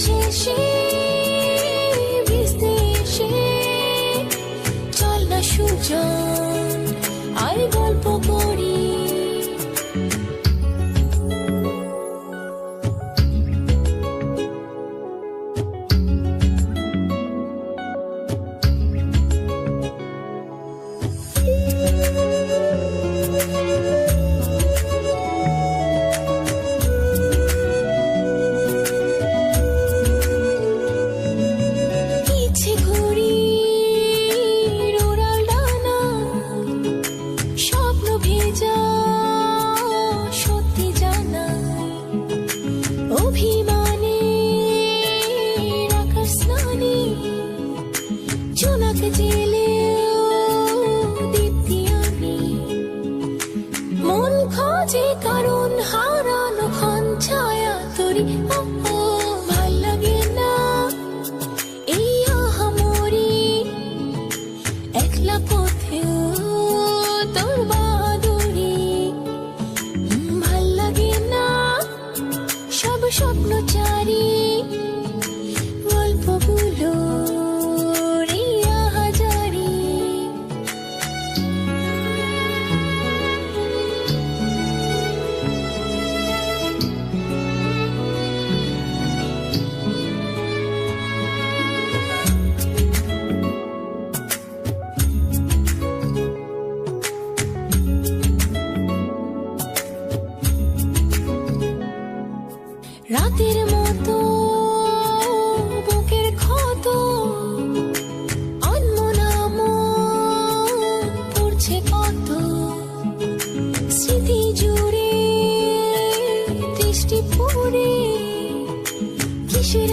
শেষে ভিজতে এসে চল না সুজন আর গল্প করি। কারণ হারানো ক্ষণ ছায়া তোরি ভাল লাগে না এই আহামরি একলা পথেও তোর বাদুরি। ভাল লাগে না সব স্বপ্ন চারি গল্পগুলো রাতের মতো বুকের ক্ষত অন্মনাম পড়ছে কত স্মৃতি জুড়ে দৃষ্টি পড়ে কিসের